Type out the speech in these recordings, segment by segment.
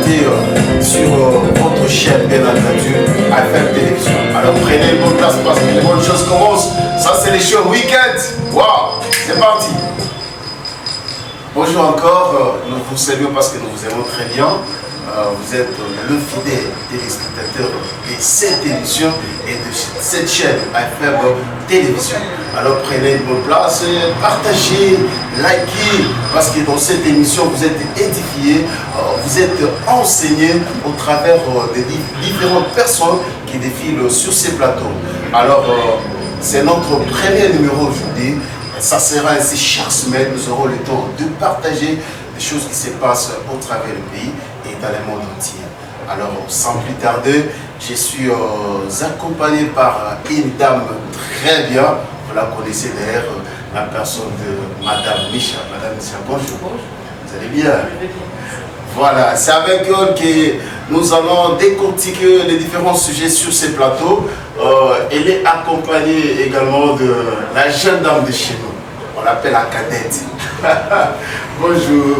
diffusé sur votre chaîne, bien entendu, AFM Télévision. Alors prenez une bonne place parce que les bonnes choses commencent. Ça, c'est les shows week-end. Waouh, c'est parti. Bonjour encore, nous vous saluons parce que nous vous aimons très bien. Vous êtes le fidèle téléspectateur de cette émission et de cette chaîne AFM Télévision. Alors prenez une bonne place, partagez, likez, parce que dans cette émission vous êtes édifiés, vous êtes enseignés au travers des différentes personnes qui défilent sur ces plateaux. Alors c'est notre premier numéro aujourd'hui. Ça sera ainsi chaque semaine, nous aurons le temps de partager des choses qui se passent au travers du pays et dans le monde entier. Alors, sans plus tarder, je suis accompagné par une dame très bien. Vous la connaissez d'ailleurs, la personne de Madame Micha. Madame Micha, bonjour. Vous allez bien? Voilà, c'est avec elle que nous allons décortiquer les différents sujets sur ces plateaux. Elle est accompagnée également de la jeune dame de chez nous. On l'appelle la cadette. Bonjour,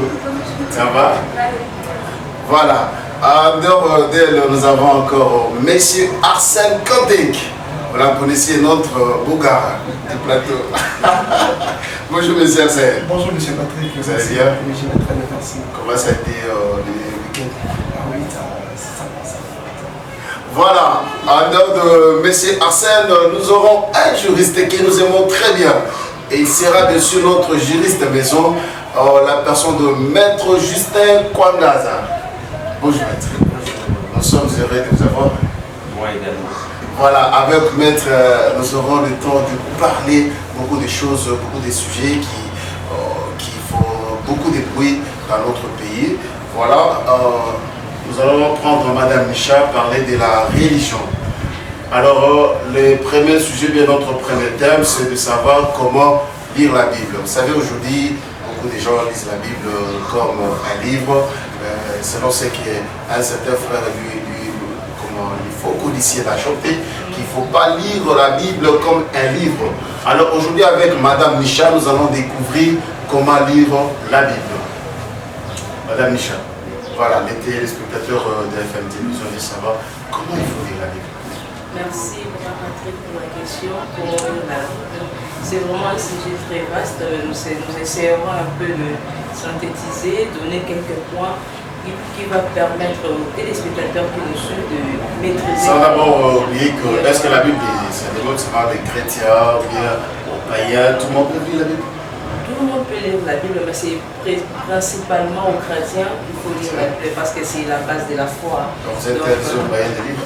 ça va? Voilà, en dehors d'elle, nous avons encore Monsieur Arsène Kantek. Vous la connaissez, notre Bougara du plateau. Bonjour Monsieur Arsène. Bonjour Monsieur Patrick. Vous allez bien? Oui, je vais très bien, merci. Comment ça a été le week-end? Ah oui, ça passe. Voilà, en dehors de M. Arsène, nous aurons un juriste que nous aimons très bien. Et il sera bien sûr notre juriste maison, la personne de Maître Justin Kwangaza. Bonjour Maître. Nous sommes heureux de vous avoir. Moi également. Voilà, avec Maître, nous aurons le temps de parler beaucoup de choses, beaucoup de sujets qui font beaucoup de bruit dans notre pays. Voilà. Nous allons prendre Madame Micha, parler de la religion. Alors, le premier sujet, bien notre premier thème, c'est de savoir comment lire la Bible. Vous savez, aujourd'hui, beaucoup de gens lisent la Bible comme un livre. Selon ce qu'un certain frère comment il faut codicier la chanter, qu'il ne faut pas lire la Bible comme un livre. Alors, aujourd'hui, avec Madame Micha, nous allons découvrir comment lire la Bible. Madame Micha. Voilà, les téléspectateurs de FM Télévision de savoir comment il faut lire la Bible. Merci Patrick pour la question. Pour la Bible, c'est vraiment un sujet très vaste. Nous essayerons un peu de synthétiser, donner quelques points qui va permettre aux téléspectateurs qui nous suivent de maîtriser. Sans d'abord oublier que est-ce que la Bible, c'est seulement des chrétiens ou bien aux païens, tout le monde peut lire la Bible? Tout le monde peut lire la Bible, mais c'est principalement aux chrétiens qu'il faut lire la Bible parce que c'est la base de la foi. Donc vous interdisez aux païens de lire?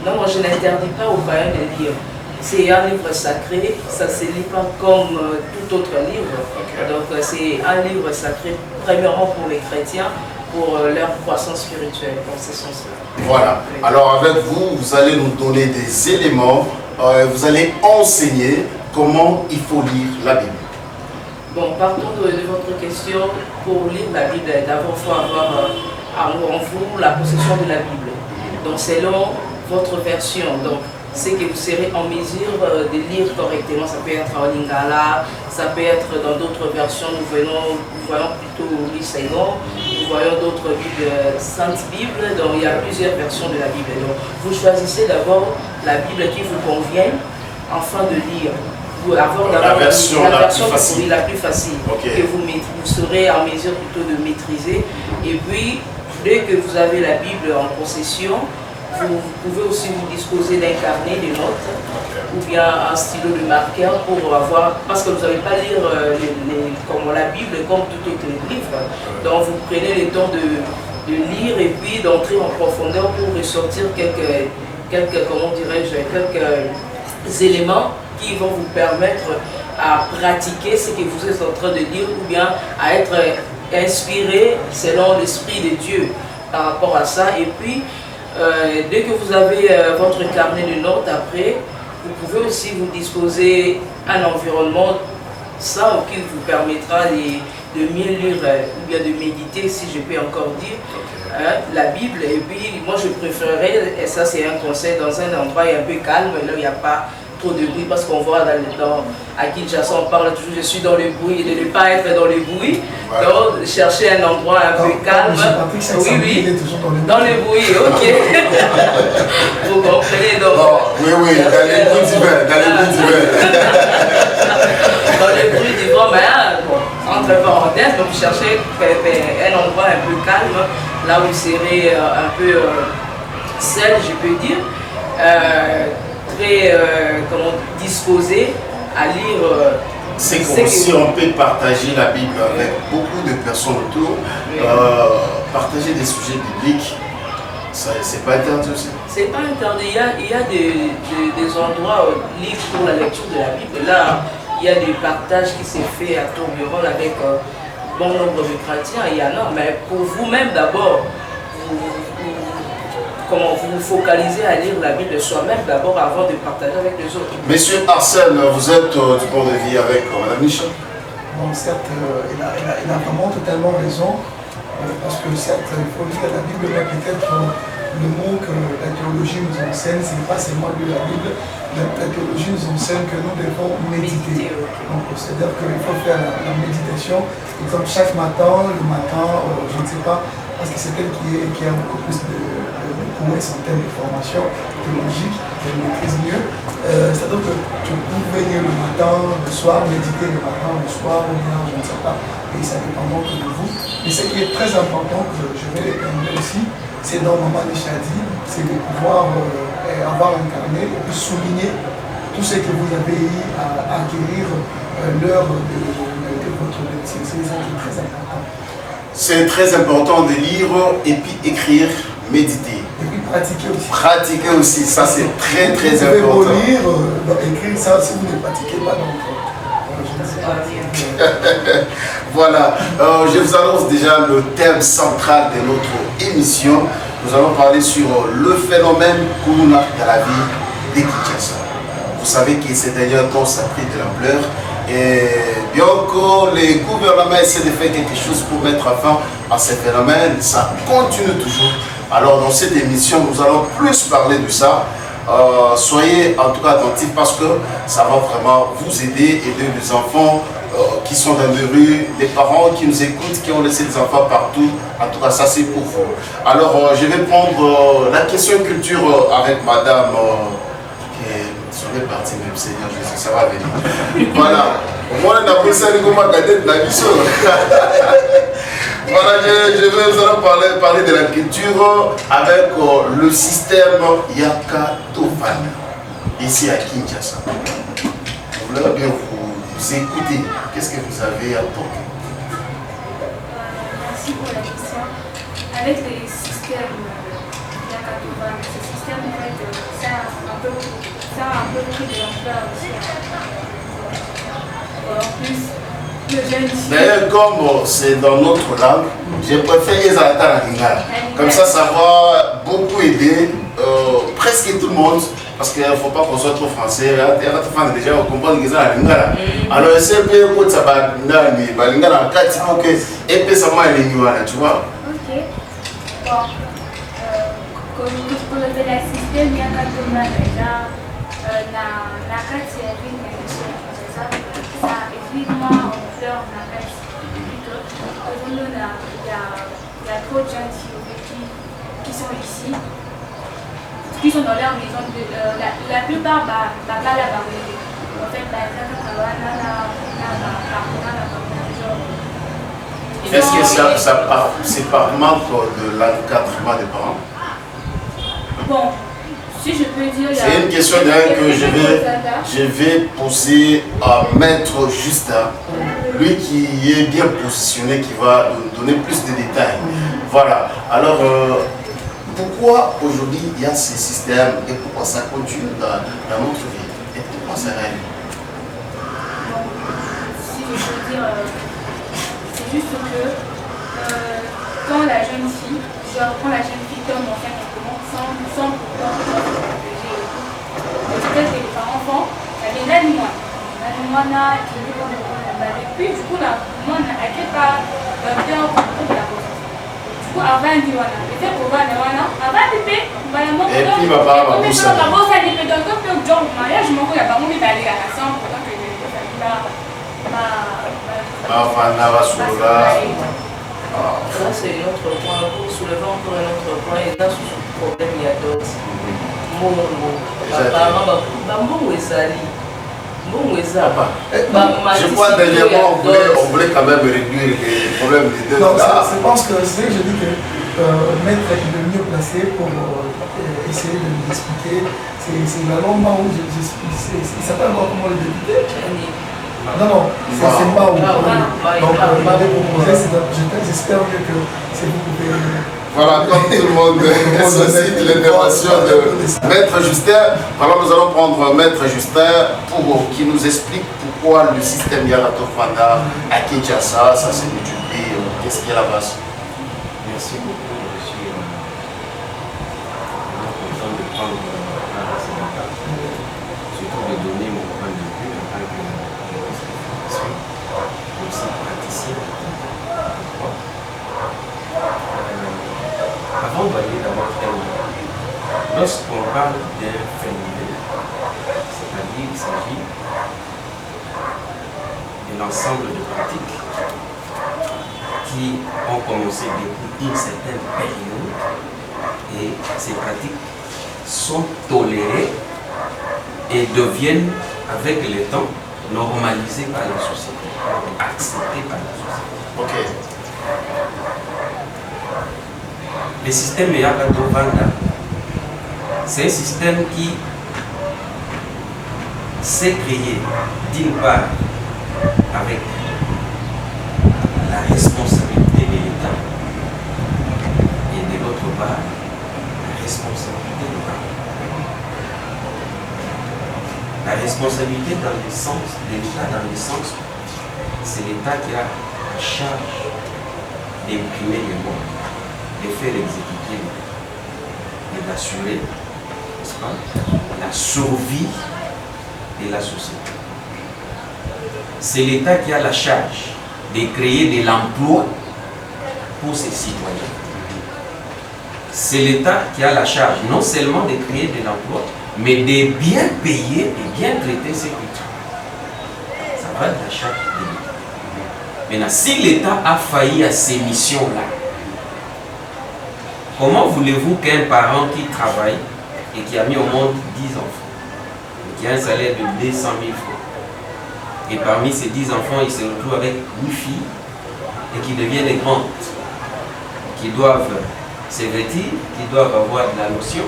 Non, moi je n'interdis pas aux païens de lire. C'est un livre sacré, ça ne se lit pas comme tout autre livre. Okay. Donc c'est un livre sacré, premièrement pour les chrétiens, pour leur croissance spirituelle, dans ce sens-là. Voilà. Alors avec vous, vous allez nous donner des éléments, vous allez enseigner comment il faut lire la Bible. Bon, partons de votre question. Pour lire la Bible, d'abord il faut avoir en vous la possession de la Bible. Donc selon votre version, donc c'est que vous serez en mesure de lire correctement. Ça peut être en lingala, ça peut être dans d'autres versions. Nous voyons plutôt l'Israël, nous voyons d'autres Bibles, Sainte Bible. Donc il y a plusieurs versions de la Bible. Donc vous choisissez d'abord la Bible qui vous convient afin de lire. Vous avoir la version la plus facile, okay. Que vous serez en mesure plutôt de maîtriser. Et puis, dès que vous avez la Bible en possession, vous pouvez aussi vous disposer d'un carnet de notes ou bien un stylo de marqueur pour avoir, parce que vous n'allez pas lire la Bible comme tout autre livre. Donc vous prenez le temps de lire et puis d'entrer en profondeur pour ressortir quelques comment dirais-je, quelques éléments qui vont vous permettre à pratiquer ce que vous êtes en train de lire ou bien à être inspiré selon l'Esprit de Dieu par rapport à ça. Et puis, dès que vous avez votre carnet de notes après, vous pouvez aussi vous disposer un environnement sain qui vous permettra de mieux lire ou bien de méditer, si je peux encore dire, la Bible. Et puis, moi je préférerais, et ça c'est un conseil, dans un endroit un peu calme, là il n'y a pas trop de bruit parce qu'on voit à Kinshasa, on parle toujours je suis dans le bruit et de ne pas être dans le bruit. Ouais. Donc, chercher un endroit un peu calme. Oui, oui. Dans le bruit, ok. Vous comprenez donc. Non, oui, oui, dans les bruits divers. Dans le bruit divers, mais entre parenthèses, donc chercher un endroit un peu calme, là où il serait un peu seul, je peux dire. Très disposé à lire. C'est comme si on peut partager la Bible avec beaucoup de personnes autour, partager des sujets bibliques, c'est pas interdit aussi. C'est pas interdit, il y a des endroits libres pour la lecture de la Bible. Là, il y a des partages qui s'est fait à Tourbiron avec bon nombre de chrétiens, il y en a, mais pour vous-même d'abord, comment vous vous focalisez à lire la Bible soi-même d'abord avant de partager avec les autres. Monsieur Arsène, vous êtes du pont de vie avec Mme Michel. Bon, certes, il a vraiment totalement raison, parce que certes, il faut lire la Bible, mais peut-être le mot que la théologie nous enseigne, ce n'est pas seulement lire la Bible, la théologie nous enseigne que nous devons méditer. Donc, c'est-à-dire qu'il faut faire la méditation, et comme chaque matin, je ne sais pas, parce que c'est elle qui a beaucoup plus de prouesses en termes de formation théologique, elle maîtrise mieux. C'est-à-dire que tu peux venir le matin, le soir, méditer le matin, le soir, ou bien je ne sais pas, et ça dépend donc de vous. Mais ce qui est très important, que je vais répondre aussi, c'est dans Maman Nishadi, c'est de pouvoir avoir un carnet et puis souligner tout ce que vous avez eu à acquérir l'heure de votre métier. C'est très important. C'est très important de lire et puis écrire, méditer. Et puis pratiquer aussi. Pratiquer aussi, ça c'est très important. Vous pouvez lire, écrire ça si vous ne pratiquez pas. Donc, voilà, je vous annonce déjà le thème central de notre émission. Nous allons parler sur le phénomène Kuna dans la vie de Kinshasa. Vous savez que ces derniers temps, ça a pris de l'ampleur. Et bien que les gouvernements essaient de faire quelque chose pour mettre fin à ces phénomènes, ça continue toujours. Alors dans cette émission, nous allons plus parler de ça. Soyez en tout cas attentifs parce que ça va vraiment vous aider les enfants qui sont dans les rues, les parents qui nous écoutent, qui ont laissé des enfants partout. En tout cas, ça c'est pour vous. Alors je vais prendre la question culture avec madame qui est partie même, Seigneur Jésus, ça va venir. Voilà. Moi, on a pris ça comme ma cadette de la mission. Voilà, nous allons parler de la culture avec le système Yaka Tofan, ici à Kinshasa. Je voudrais bien vous écouter. Qu'est-ce que vous avez apporté? Merci pour la question. Avec les systèmes Yaka Tofan, ce système, en fait, ça a un peu pris de l'ampleur aussi. En plus, d'ailleurs, comme c'est dans notre langue, je préfère les attendre à Lingala. Comme ça va beaucoup aider presque tout le monde. Parce qu'il ne faut pas qu'on soit trop français. Déjà, on comprend que c'est à Lingala. Alors, c'est bien que ça va Lingala, pour que et ça m'a Lingala, tu vois. Ok. Bon. Pour le système, il y a quand même ça évidemment en fleurs on appelle aujourd'hui il y a trop de gens qui sont ici, qui sont dans leur maison, la plupart la barrière. En fait, est-ce que c'est par manque de l'encadrement des parents? Bon. Si je peux dire, c'est une question d'ailleurs que je vais poser à Maître Justin, lui qui est bien positionné, qui va nous donner plus de détails. Voilà. Alors, pourquoi aujourd'hui il y a ces systèmes et pourquoi ça continue dans notre vie et pourquoi ça règne? Si je peux dire, c'est juste que quand la jeune fille tombe enceinte, sans pouvoir protéger et tout. Peut-être que les parents font des animaux. Et puis, du coup, là, moi, on n'a pas bien compris la chose. Du coup, avant, on dit, peut-être qu'on va aller, avant de payer, on va aller, on Et puis, papa va vous saluer. Ça, c'est un autre point. Pour soulever encore un autre point, et là, sur ce problème, il y a d'autres. Je crois dernièrement, on voulait quand même réduire les problèmes des deux. Non, je pense que c'est que je dis que Maître est le mieux placé pour essayer de nous expliquer. C'est le moment où il s'appelle encore comment le député? Non, c'est Mao. Donc, m'avait proposé, j'espère que c'est vous pouvez. Voilà, comme tout le monde suscite l'intervention de Maître Justin. Alors nous allons prendre Maître Justin pour qu'il nous explique pourquoi le système Yaratofanda à Kinshasa, ça s'est multiplié. Qu'est-ce qu'il y a à la base? Merci beaucoup, monsieur. On est content de prendre part à cet état, surtout de donner mon point de vue en tant que aussi praticien. Avant d'aller d'abord faire lorsqu'on parle d'un phénomène, c'est-à-dire il s'agit de l'ensemble de pratiques qui ont commencé depuis une certaine période et ces pratiques sont tolérées et deviennent avec le temps normalisées par la société, acceptées par la société. Ok. Le système Yaratofanda, c'est un système qui s'est créé d'une part avec la responsabilité de l'État et de l'autre part la responsabilité locale. La responsabilité dans le sens de l'État, dans le sens c'est l'État qui a la charge d'imprimer les lois, de faire exécuter et d'assurer, n'est-ce pas, la survie de la société. C'est l'État qui a la charge de créer de l'emploi pour ses citoyens. C'est l'État qui a la charge non seulement de créer de l'emploi, mais de bien payer et bien traiter ses cultures. Ça va de la charge de l'État. Maintenant, si l'État a failli à ces missions-là, comment voulez-vous qu'un parent qui travaille et qui a mis au monde 10 enfants, et qui a un salaire de 200 000 francs, et parmi ces 10 enfants, il se retrouve avec 8 filles et qui deviennent des grandes, qui doivent se vêtir, qui doivent avoir de la notion,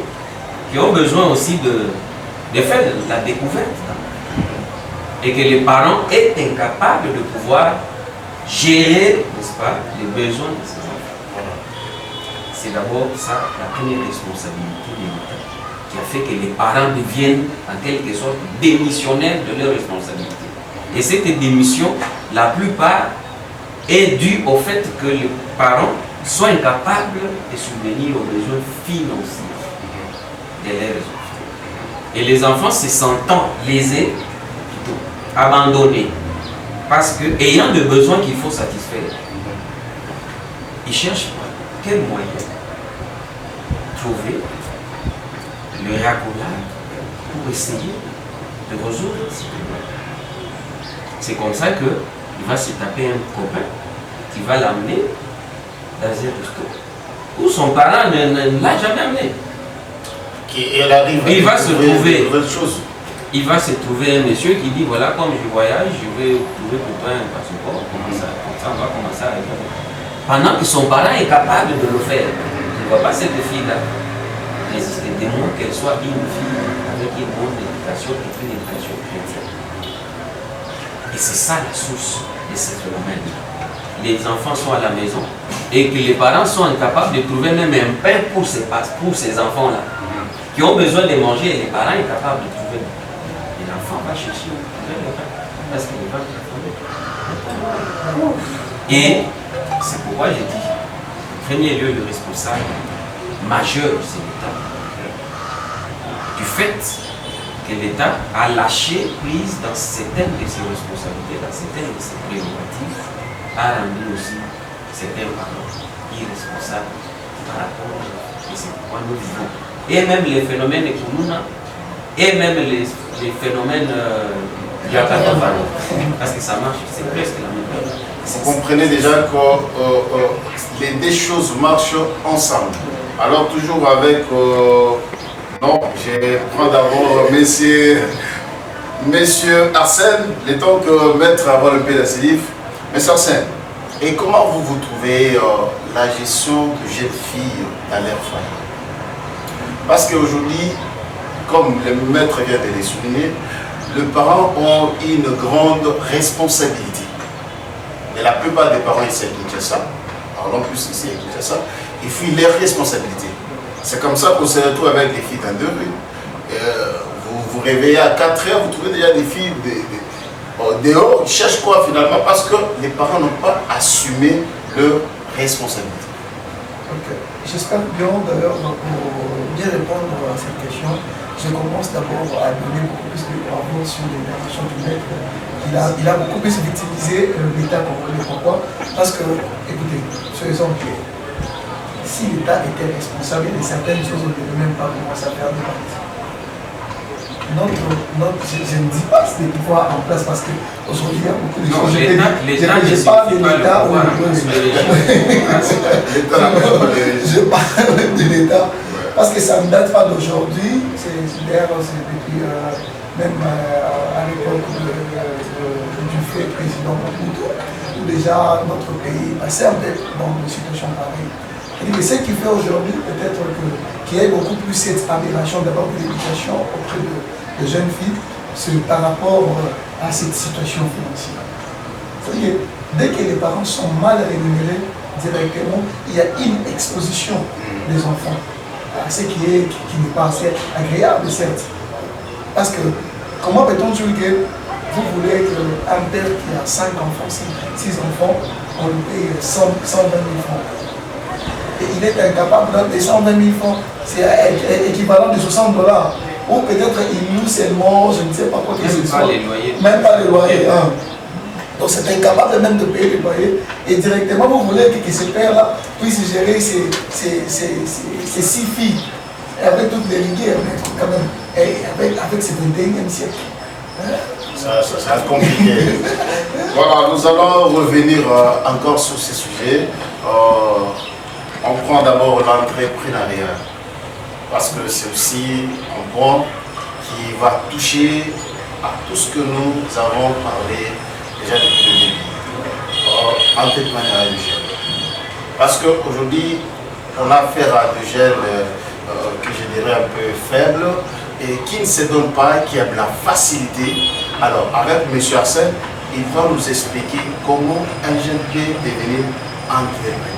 qui ont besoin aussi de faire de la découverte. Et que les parents est incapables de pouvoir gérer, n'est-ce pas, les besoins de ces enfants. C'est d'abord ça la première responsabilité de l'État qui a fait que les parents deviennent en quelque sorte démissionnaires de leurs responsabilités. Et cette démission, la plupart, est due au fait que les parents soient incapables de subvenir aux besoins financiers de leurs enfants. Et les enfants se sentant lésés, plutôt abandonnés, parce que, ayant des besoins qu'il faut satisfaire, ils cherchent quel moyen trouver le racolage pour essayer de résoudre ces problèmes. C'est comme ça qu'il va se taper un copain qui va l'amener dans un resto où son parent ne l'a jamais amené. Il va se trouver il va se trouver un monsieur qui dit voilà, comme je voyage, je vais trouver pour toi un passeport, comme ça on va commencer à regarder. Pendant que son parent est capable de le faire, il ne va pas cette fille-là résister, de moins qu'elle soit une fille avec une bonne éducation et une éducation chrétienne. Et c'est ça la source de ce phénomène. Les enfants sont à la maison et que les parents sont incapables de trouver même un pain pour ces enfants-là qui ont besoin de manger et les parents sont incapables de trouver. Et l'enfant va chercher où trouver le pain parce qu'il va trouver. Et c'est pourquoi j'ai dit, en premier lieu, le responsable majeur, c'est l'État. Du fait que l'État a lâché prise dans certaines de ses responsabilités, dans certaines de ses prérogatives, a rendu aussi certains parents irresponsables par rapport à ce pourquoi nous vivons et même les phénomènes Kununa, et même les phénomènes Yakatavano. Parce que ça marche, c'est presque la même chose. Vous comprenez déjà que les deux choses marchent ensemble. Alors toujours avec... non, je prends d'abord Monsieur Arsène, le temps que Maître avant le pédacilif. Monsieur Arsène, et comment vous trouvez la gestion de jeunes filles dans leur famille? Parce qu'aujourd'hui, comme le maître vient de le souligner, les parents ont une grande responsabilité. Et la plupart des parents ici à Kinshasa, alors non plus ici à Kinshasa, ils fuient leurs responsabilités. C'est comme ça qu'on se retrouve avec les filles dans deux rues. Vous vous réveillez à 4 heures, vous trouvez déjà des filles dehors, ils cherchent quoi finalement? Parce que les parents n'ont pas assumé leurs responsabilités. Okay. J'espère bien d'ailleurs pour bien répondre à cette question. Je commence d'abord à donner beaucoup plus de bravo sur les narrations du maître. Il a beaucoup plus victimisé l'État congolais. Pourquoi? Parce que, écoutez, soyons clairs, si l'État était responsable de certaines choses, on ne devait même pas commencer à faire des ventes. Je ne dis pas des pouvoirs en place parce qu'aujourd'hui il y a beaucoup de choses. Je parle de l'État. Je parle de l'État parce que ça ne date pas d'aujourd'hui. C'est depuis même à l'époque du fait président Mobutu, où déjà notre pays passait un peu dans une situation pareille. Mais ce qui fait aujourd'hui peut-être qu'il y ait beaucoup plus cette aberration d'abord de l'éducation auprès de jeunes filles, c'est par rapport à cette situation financière. C'est-à-dire, dès que les parents sont mal rémunérés directement, il y a une exposition des enfants à ce qui n'est pas assez agréable, certes. Parce que, comment peut-on dire que vous voulez qu'un père qui a 5 enfants, 6 enfants, on lui paye 120 000 francs. Et il est incapable de 120 000 francs, c'est équivalent de 60 $. Ou peut-être il loue seulement, je ne sais pas quoi que ce soit. Même pas les loyers. Hein. Donc c'est incapable même de payer les loyers. Et directement, vous voulez que ce père-là puisse gérer ses 6 filles. Avec toutes les rigueurs, mais quand même, et avec ce 21e siècle. Hein? Ça va être compliqué. Voilà, nous allons revenir encore sur ces sujets. On prend d'abord l'entreprenariat. Parce que c'est aussi un point qui va toucher à tout ce que nous avons parlé déjà depuis le début. Entrepreneuriat du jeune. Parce qu'aujourd'hui, on a affaire à des jeunes que je dirais un peu faibles et qui ne se donnent pas, qui ont la facilité. Alors, avec M. Arsène, il va nous expliquer comment un jeune peut devenir entrepreneur.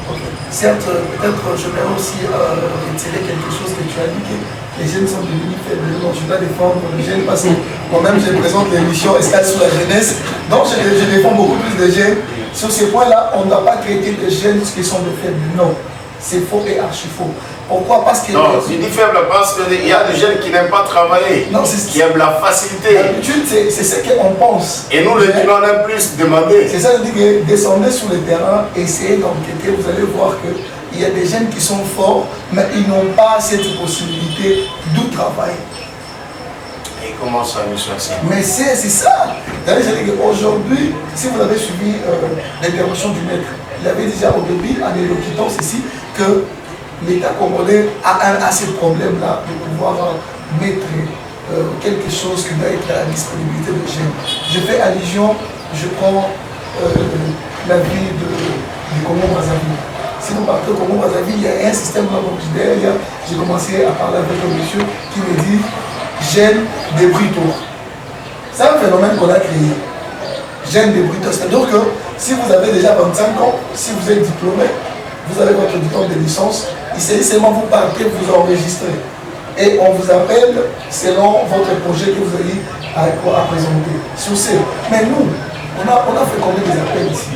Okay. Certes, peut-être je vais aussi retirer quelque chose que tu as dit, que les jeunes sont devenus faibles. Donc je dois défendre les jeunes parce que moi-même je présente l'émission Escale sur la jeunesse. Donc je défends beaucoup plus de jeunes. Sur ces points-là, on ne doit pas traiter les jeunes qui sont de faibles. Non, c'est faux et archi faux. Pourquoi? Parce que... Non, je dis faible parce qu'il y a des jeunes qui n'aiment pas travailler, non, qui aiment la facilité. L'habitude, c'est ce qu'on pense. Et nous, les gens, on aime plus demander. C'est ça, je dis que descendez sur le terrain, essayez d'enquêter, vous allez voir qu'il y a des jeunes qui sont forts, mais ils n'ont pas cette possibilité d'où travailler. Et comment ça, M. Arsène? Mais c'est ça. D'ailleurs, je dis qu'aujourd'hui, si vous avez suivi l'intervention du maître, il avait déjà au début, en élocutant ceci, que l'État congolais a ce problème-là de pouvoir mettre quelque chose qui doit être à la disponibilité des jeunes. Je fais allusion, je prends la ville du Congo-Brazzaville. Si vous partez au Congo-Brazzaville, il y a un système là, donc j'ai commencé à parler avec un monsieur qui me dit jeunes débrouille-toi. C'est un phénomène qu'on a créé. Jeunes débrouille-toi. C'est-à-dire que si vous avez déjà 25 ans, si vous êtes diplômé, vous avez votre diplôme de licence, il s'agit seulement vous partez, vous enregistrez. Et on vous appelle selon votre projet que vous avez à présenter. Sur ce, mais nous, on a fait combien des appels ici?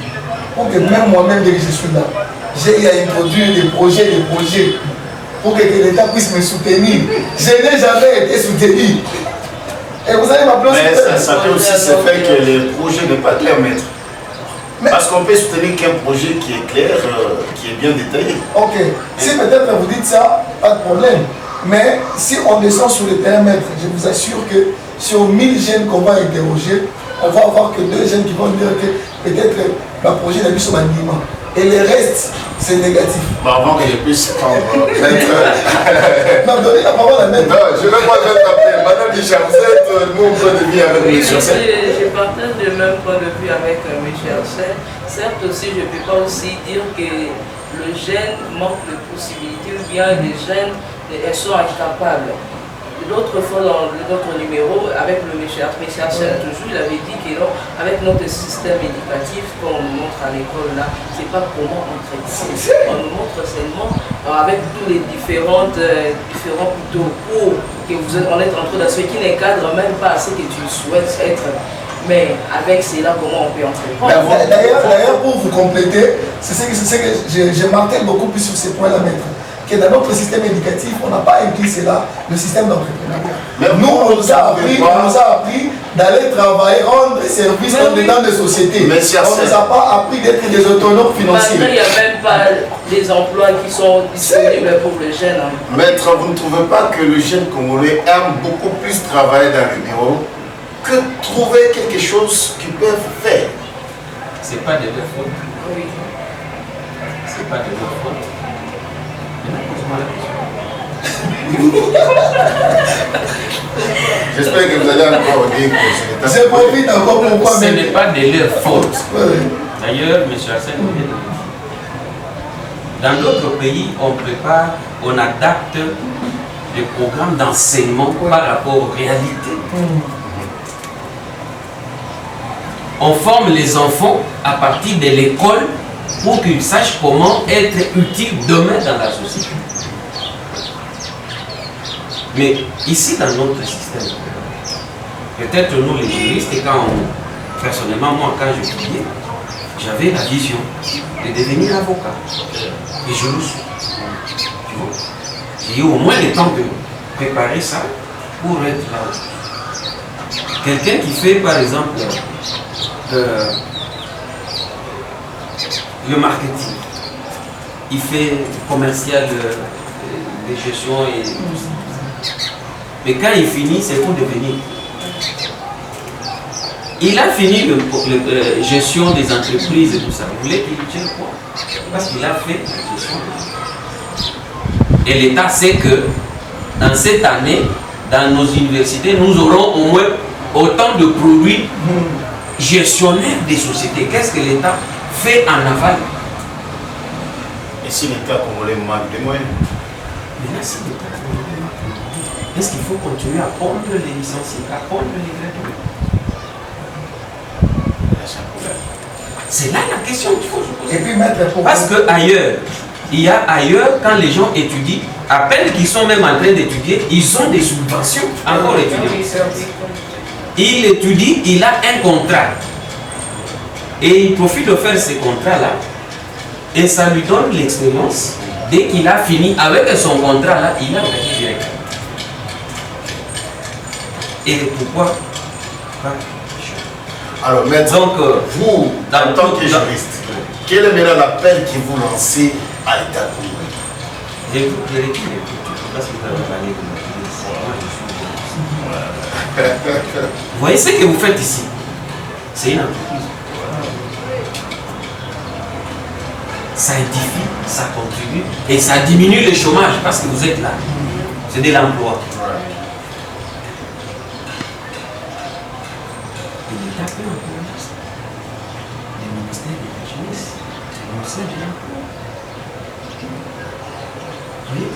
Pour que même moi-même, dès que je suis là, j'ai à introduire des projets, pour que l'État puisse me soutenir. Je n'ai jamais été soutenu. Et vous allez m'appeler. Mais ça fait aussi ce fait que les projets n'est pas clair, maître. Parce qu'on peut soutenir qu'un projet qui est clair, qui est bien détaillé. Ok. Si peut-être vous dites ça, pas de problème. Mais si on descend sur le terrain maître, je vous assure que sur 1000 jeunes qu'on va interroger, on va avoir que 2 jeunes qui vont dire que peut-être le projet n'a plus sur l'animement. Et le reste, c'est négatif. Bon, avant que je puisse prendre maître. Non, donnez la parole à maître. Non, je ne vais pas le taper. Madame Michel, vous êtes mon point de vue avec Oui, Michel. je partage le même point de vue avec Michel. Certes aussi, je ne peux pas aussi dire que le jeune manque de possibilités ou bien les jeunes sont incapables. L'autre fois, dans notre numéro, avec le Michel toujours, il avait dit que non, avec notre système éducatif qu'on nous montre à l'école là, c'est pas comment on traite. On nous montre seulement avec tous les différents plutôt cours que vous êtes en train de ce qui n'encadre même pas ce que tu souhaites être. Mais avec cela, comment on peut entreprendre? D'ailleurs, pour vous compléter, c'est ce que je martèle beaucoup plus sur ces points-là, maître. Que dans notre système éducatif, on n'a pas inclus cela, le système d'entrepreneuriat. Nous, on nous a appris d'aller travailler, rendre service dans des sociétés. On ne nous a pas appris d'être des autonomes financiers. Maintenant, il n'y a même pas des emplois qui sont disponibles pour les jeunes. Maître, vous ne trouvez pas que le jeune Congolais aime beaucoup plus travailler dans le bureau que trouver quelque chose qu'ils peuvent faire? C'est pas de leur faute. Oui. C'est pas de leur faute. J'espère que vous allez encore dire que c'est profite encore pourquoi. Ce n'est pas de leur faute. D'ailleurs, M. Arsène vient de le dire. Dans d'autres pays, on prépare, on adapte les programmes d'enseignement par rapport aux réalités. On forme les enfants à partir de l'école pour qu'ils sachent comment être utiles demain dans la société. Mais ici, dans notre système, peut-être nous les juristes, personnellement, moi, quand j'étudiais, j'avais la vision de devenir avocat. Et je le suis. Tu vois? J'ai eu au moins le temps de préparer ça pour être là. Quelqu'un qui fait, par exemple, le marketing, il fait commercial de gestion et tout ça. Mais quand il finit, c'est pour devenir. Il a fini la gestion des entreprises et tout ça. Vous voulez qu'il tienne quoi? Parce qu'il a fait la gestion. Et l'État sait que dans cette année, dans nos universités, nous aurons au moins autant de produits gestionnaires des sociétés. Qu'est-ce que l'État fait en aval? Et si l'État congolais manque de moyens? Mais là, si l'État congolais manque de moyens, est-ce qu'il faut continuer à prendre les licenciés, à prendre les gradués? C'est là la question qu'il faut se poser. Et puis mettre parce que ailleurs, il y a ailleurs, quand les gens étudient, à peine qu'ils sont même en train d'étudier, ils ont des subventions encore étudiantes. Il étudie, il a un contrat. Et il profite de faire ces contrats-là. Et ça lui donne l'expérience. Dès qu'il a fini avec son contrat-là, il a gagné direct. Et pourquoi pas? Alors maintenant, vous, en tant que juriste, quel est maintenant l'appel que vous lancez à l'État congolais? Parce que vous avez parlé de vous voyez ce que vous faites ici? C'est une entreprise. Ça édifie, ça contribue et ça diminue le chômage parce que vous êtes là. C'est de l'emploi. Et l'État peut encourager ça. Le ministère de la jeunesse, le ministère de l'emploi. Vous voyez?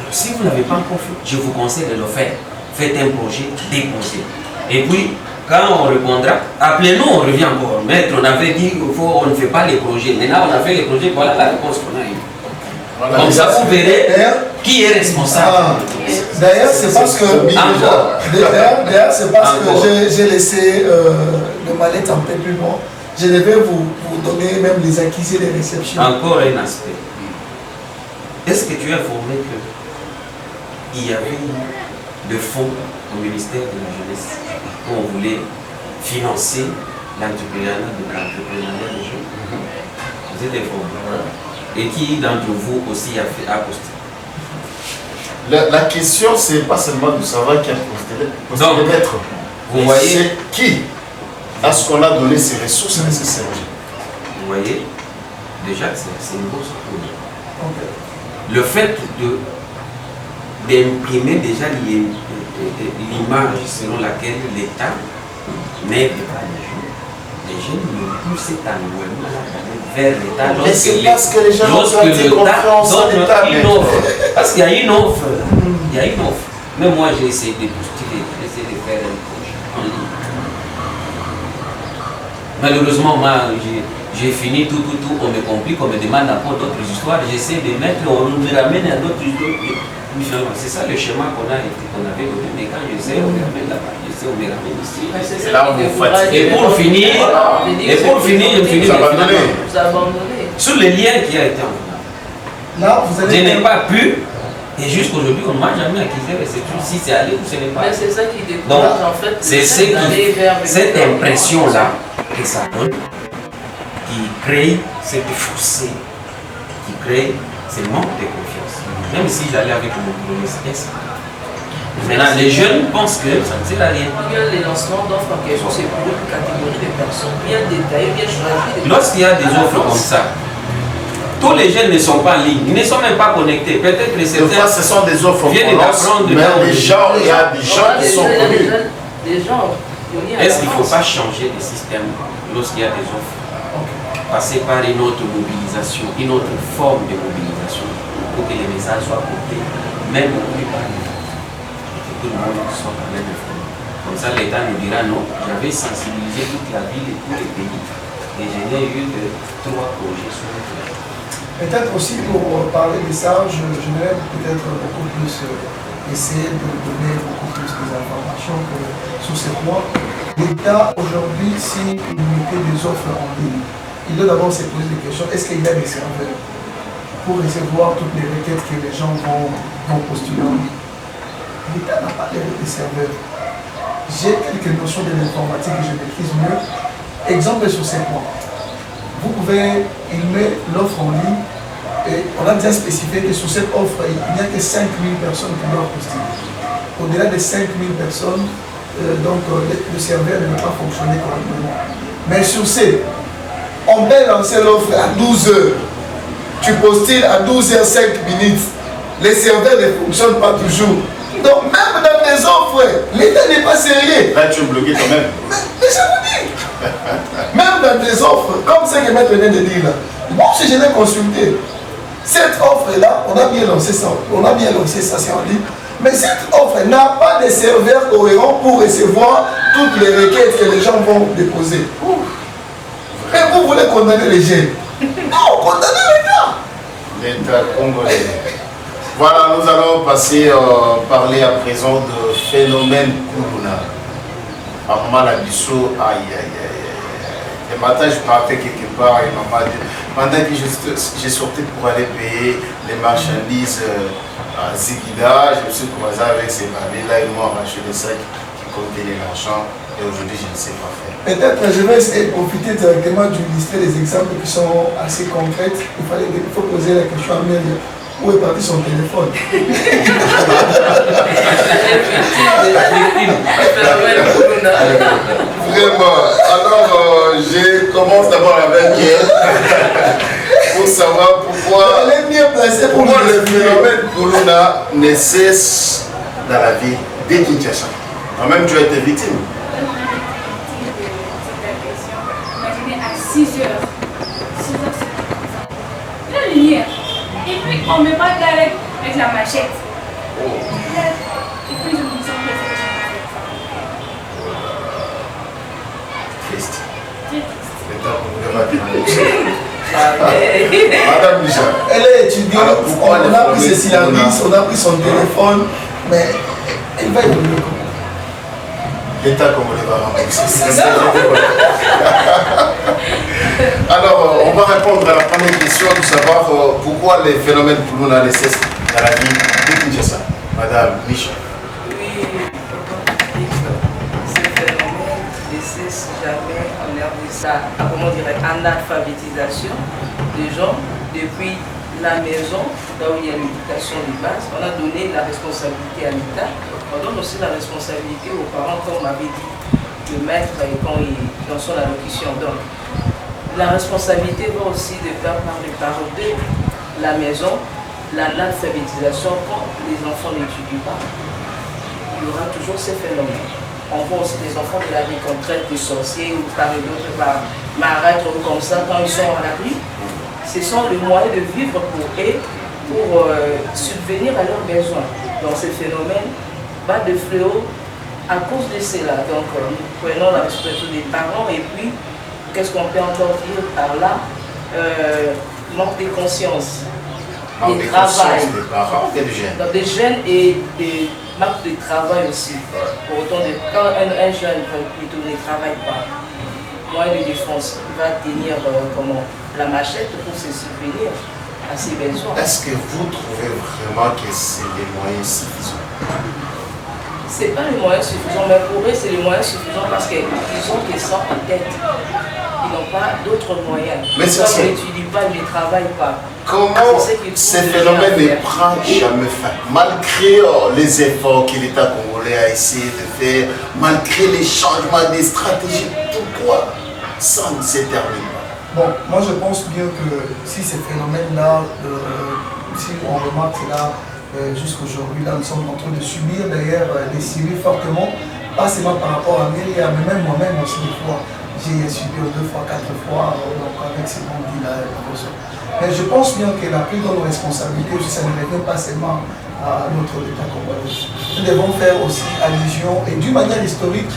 Alors, si vous n'avez pas encore fait, je vous conseille de le faire. Faites un projet, déposez. Et puis, quand on répondra, appelez-nous, on revient encore. Maître, on avait dit qu'on ne fait pas les projets. Maintenant, on a fait les projets, voilà la réponse qu'on a eue. Voilà, comme ça, vous verrez qui est responsable. D'ailleurs, c'est parce que j'ai laissé le mallette un peu plus loin. Je devais vous donner même les acquis et les réceptions. Encore un aspect. Est-ce que tu es informé qu'il y avait de fonds au ministère de la Jeunesse où on voulait financer l'entrepreneuriat des jeunes? Vous êtes informé. Et qui d'entre vous aussi a postulé? La question, c'est pas seulement de savoir qui a posté les maîtres. Vous voyez, c'est qui est-ce qu'on a donné ces ressources nécessaires. Vous voyez, déjà, c'est une grosse chose. Le fait d'imprimer déjà l'image selon laquelle l'État n'aide pas les jeunes ne poussent annuellement vers l'État. Mais c'est parce que les gens ont été confiance en l'État. Parce qu'il y a une offre. Il y a une offre. Même moi, j'ai essayé de postuler, j'ai essayé de faire un projet en ligne. Malheureusement, moi, j'ai fini tout, on me complique, on me demande encore d'autres histoires, j'essaie de mettre, on me ramène à d'autres histoires. C'est ça le schéma qu'on avait donné, mais quand j'essaie, on me ramène là-bas, j'essaie, on me ramène ici. C'est là où vous fatiguez. Et pour finir, je finis de abandonner. Sur le lien qui a été envoyé. Là, vous allez... Je n'ai pas pu, et jusqu'aujourd'hui, on ne m'a jamais accusé, si c'est allé ou ce n'est pas. Mais c'est ça qui décourage en fait. C'est cette impression-là que ça donne, qui crée cette fossé, qui crée ce manque de confiance. Même si j'allais avec mon boulot, c'était ça. Maintenant, les jeunes pensent que ça ne sert à rien. Regarde les lancements d'offres en question, c'est pour une catégorie de personnes bien détaillées, bien choisies. Lorsqu'il y a des offres comme ça, tous les jeunes ne sont pas en ligne, ils ne sont même pas connectés. Peut-être que certains ce sont des offres viennent d'apprendre de mais les gens, il y a des gens qui sont connus. Est-ce qu'il ne faut pas changer de système lorsqu'il y a des offres? Passer par une autre mobilisation, une autre forme de mobilisation pour que les messages soient portés, même au plus bas niveau, et que tout le monde soit quand même informé. Comme ça, l'État nous dira non, j'avais sensibilisé toute la ville et tous les pays, et je n'ai eu que 3 projets sur le terrain. Peut-être aussi pour parler de ça, j'aimerais peut-être beaucoup plus essayer de donner beaucoup plus d'informations sur ces points. L'État aujourd'hui, s'il mettait des offres en ligne, il doit d'abord se poser des questions. Est-ce qu'il y a des serveurs pour recevoir toutes les requêtes que les gens vont postuler en ligne? L'État n'a pas des serveurs. J'ai quelques notions de l'informatique que je maîtrise mieux. Exemple sur ces points. Vous pouvez, il met l'offre en ligne et on a bien spécifié que sur cette offre, il n'y a que 5000 personnes qui doivent postuler. Au-delà des 5000 personnes, le serveur ne va pas fonctionner correctement. Mais sur ces, on peut lancer l'offre à 12 heures. Tu postules à 12h05 minutes. Les serveurs ne fonctionnent pas toujours. Donc même dans les offres, l'État n'est pas sérieux. Là, tu es bloqué quand même. Mais je vous dis, même dans des offres, comme ce que Maître vient de dire là, moi si je l'ai consulté, cette offre-là, on a bien lancé ça, c'est en ligne, mais cette offre n'a pas de serveur cohérent pour recevoir toutes les requêtes que les gens vont déposer. Et vous voulez condamner les jeunes? Non, condamnez l'État. L'État congolais. Voilà, nous allons passer parler à présent de phénomène Kuluna. Maman la bisso, aïe aïe aïe. Le matin, je partais quelque part et maman dit, pendant que j'ai sorti pour aller payer les marchandises à Zigida, je me suis croisé avec ces bandits-là, ils m'ont arraché les sacs qui contenaient l'argent et aujourd'hui, je ne sais pas faire. Peut-être je vais essayer de profiter directement d'illustrer des exemples qui sont assez concrets. Il faut poser la question à Mère. Où est parti son téléphone? Vraiment. Alors, je commence d'abord avec pour savoir pourquoi le phénomène Kuluna ne cesse dans la vie des Kinshasa. Toi-même, tu as été victime. Imaginez à 6 heures. 6 heures, c'est comme ça. La lumière. Et puis on me bat avec la machette. Et puis je me sens que c'est Triste. triste. Madame Micha. Elle est étudiante, on a pris ses syllabus, on a pris son téléphone, mais elle va évoluer comment? L'État congolais va rembourser. Alors, on va répondre à la première question de savoir pourquoi les phénomènes Kuluna ne cessent dans la vie de Kinshasa. Madame Micha. Oui, ces phénomènes ne cessent jamais en l'air de ça, comment dirais, en alphabétisation des gens depuis la maison, là où il y a l'éducation. l'éducation de base, on a donné la responsabilité à l'État, on donne aussi la responsabilité aux parents, comme m'avait dit le maître quand il dans son allocution. Donc, la responsabilité va aussi de faire par les parents de la maison, l'alphabétisation quand les enfants n'étudient pas. Il y aura toujours ces phénomènes. On voit aussi des enfants de la vie qu'on traite de sorciers ou par d'autres par marâtres ou comme ça quand ils sont à la rue. Ce sont les moyens de vivre pour eux, pour subvenir à leurs besoins. Donc ces phénomènes va de fléau à cause de cela. Donc nous prenons la responsabilité des parents et puis qu'est-ce qu'on peut encore dire par là? Manque de conscience, des travail, des parents et des jeunes. Donc des jeunes et des marques de travail aussi. Pour autant, quand un jeune plutôt ne travaille pas, moyen de défense, il va tenir la machette pour se subvenir à ses besoins. Est-ce que vous trouvez vraiment que c'est des moyens suffisants? Ce n'est pas les moyens suffisants, mais pour eux, c'est les moyens suffisants parce qu'ils ont que ça en tête. Ils n'ont pas d'autres moyens. Mais ça, ils n'étudient pas, ils ne travaillent pas. Comment ce phénomène ne prend jamais fin? Malgré les efforts que l'État congolais a essayé de faire, malgré les changements des stratégies, pourquoi ça ne se termine pas? Bon, moi je pense bien que si ces phénomènes-là, si on remarque cela jusqu'aujourd'hui, là nous sommes en train de subir d'ailleurs des séries fortement, pas seulement par rapport à Myriam, mais même moi-même aussi des fois. J'ai subi 2 fois, 4 fois donc avec ces bandits-là. Mais je pense bien que la plus grande responsabilité, ça ne revient pas seulement à notre État congolais. Nous devons faire aussi allusion, et d'une manière historique,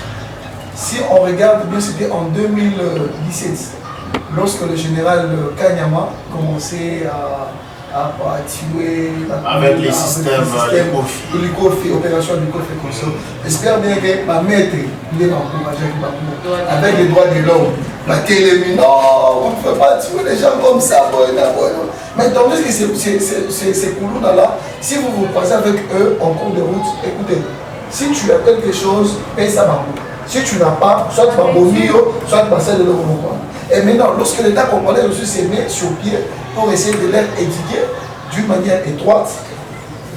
si on regarde bien, c'était en 2017, lorsque le général Kanyama commençait à tuer avec les systèmes de l'ICOFI, opération de l'ICOFI comme ça. J'espère bien que ma maître, il est encouragé avec les droits de l'homme. Ma télé, non, on ne peut pas tuer les gens comme ça. Mais tandis que ces coulons-là, si vous vous passez avec eux en cours de route, écoutez, si tu as quelque chose, paye ça par vous. Si tu n'as pas, soit tu vas vomir, soit tu vas passer de l'eau. Et maintenant, lorsque l'État congolais aussi s'est mis sur pied pour essayer de les éduquer d'une manière étroite,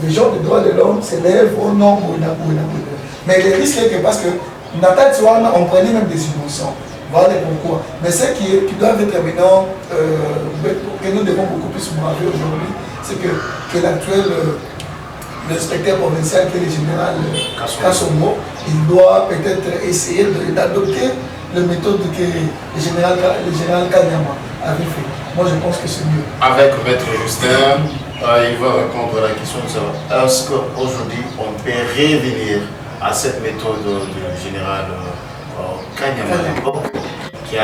les gens des droits de l'homme s'élèvent au nom de mais le risque est que parce que Natal Tiwana, on prenait même des innocents. Voilà pourquoi. Mais ce qui doit être maintenant, que nous devons beaucoup plus braver aujourd'hui, c'est que l'actuel l'inspecteur provincial, qui est le général Kassomo, il doit peut-être essayer d'adopter la méthode que le général Kanyama avait fait. Moi, je pense que c'est mieux. Avec Maître Justin, il va répondre à la question de savoir est-ce qu'aujourd'hui, on peut revenir à cette méthode du général Kanyama qui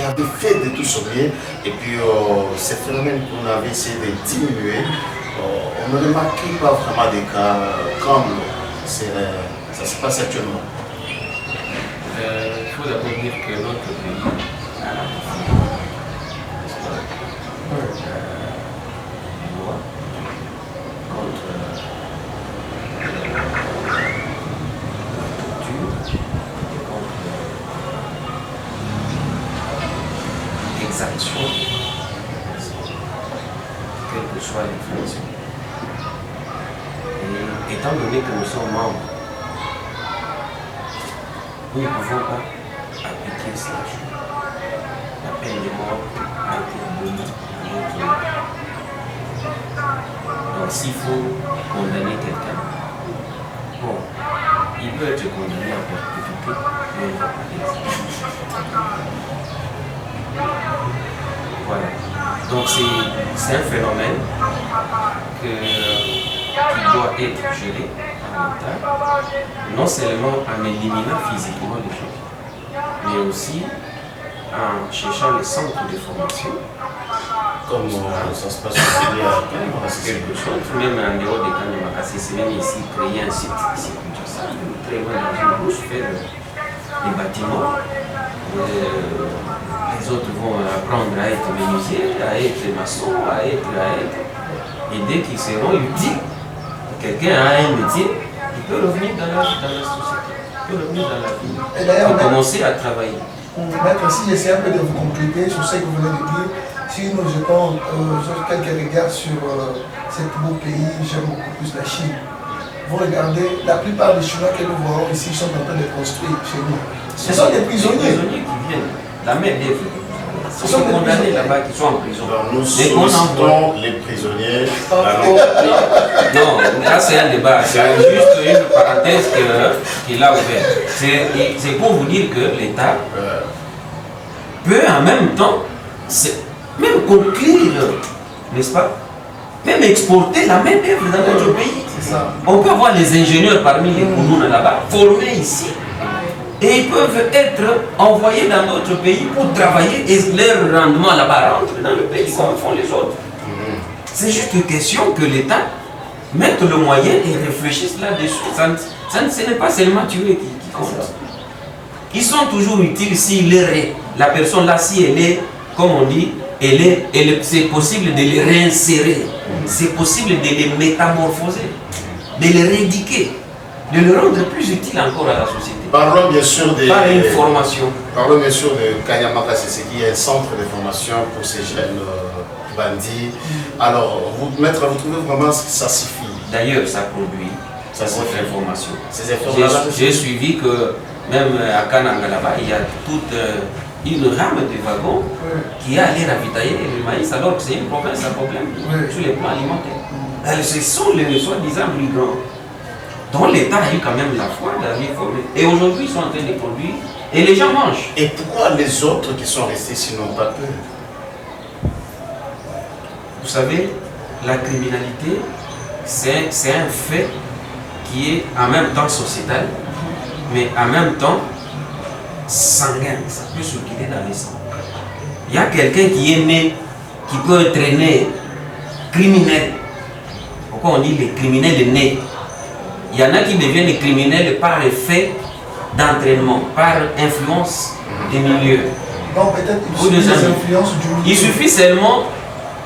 avait fait de tout son bien, et puis ces phénomènes qu'on avait essayé de diminuer, on ne remarque pas vraiment des cas comme ça se passe actuellement. Il faut d'abord dire que notre pays a ratifié une loi contre la torture et contre l'exaction, quelle que soit l'infraction. Et étant donné que nous sommes membres, nous ne pouvons pas appliquer cela. La peine de mort a été abolie à notre pays. Donc s'il faut condamner quelqu'un, bon, il peut être condamné à perpétuité, mais il ne va pas l'exécuter. Voilà. Donc c'est un phénomène qui doit être géré en mental, non seulement en éliminant physiquement les gens, mais aussi en cherchant les centres de formation. Comme ça se passe aussi à Kanyama, c'est quelque chose, même en dehors de Kanyama, c'est même ici créer un site ici, très loin dans une bouche, faire des bâtiments. Les autres vont apprendre à être menuisiers, à être maçons, à être. Et dès qu'ils seront utiles, quelqu'un a un métier, il peut revenir dans la société, il peut revenir dans la vie, il peut commencer à travailler. Maître, si j'essaie un peu de vous compléter sur ce que vous venez de dire, si nous jetons quelques regards sur ce beau pays, j'aime beaucoup plus la Chine. Vous regardez, la plupart des Chinois que nous voyons ici sont en train de construire chez nous. Ce sont des prisonniers. Qui viennent. La main d'œuvre. Ce sont des condamnés là-bas qui sont en prison. Alors, nous sollicitons les prisonniers. Non, là c'est un débat. C'est juste une parenthèse qu'il a ouverte. C'est pour vous dire que l'État peut en même temps même conclure, n'est-ce pas? Même exporter la main d'œuvre dans notre pays. On peut avoir les ingénieurs parmi les Kounouna là-bas, formés ici, et ils peuvent être envoyés dans d'autres pays pour travailler et leur rendement là-bas rentre dans le pays comme font les autres. C'est juste une question que l'État mette le moyen et réfléchisse là-dessus. Ce n'est pas seulement tuer qui compte. Ils sont toujours utiles si la personne là, si elle est, comme on dit, c'est possible de les réinsérer, c'est possible de les métamorphoser, de les rééduquer, de les rendre plus utiles encore à la société. Parlons bien sûr par une formation. Parlons bien sûr de Kanyamaka, c'est qui est un centre de formation pour ces jeunes bandits. Alors, maître, vous trouvez vraiment que ça suffit? D'ailleurs, ça produit votre information. Ces informations. J'ai suivi que même à Kananga là-bas, il y a toute une rame de wagons qui est allée ravitailler le maïs alors que c'est une province à problème sur les plans alimentaires. Ce sont les soi-disant migrants dont l'État a eu quand même la foi d'aller former. Et aujourd'hui, ils sont en train de produire et les gens mangent. Et pourquoi les autres qui sont restés s'ils n'ont pas peur? Vous savez, la criminalité, c'est un fait qui est en même temps sociétal, mais en même temps sanguin, ça peut circuler dans les sangs. Il y a quelqu'un qui est né, qui peut être né criminel. Pourquoi on dit les criminels nés? Il y en a qui deviennent des criminels par effet d'entraînement, par influence des milieux. Donc peut-être il suffit des influences du milieu. Il suffit seulement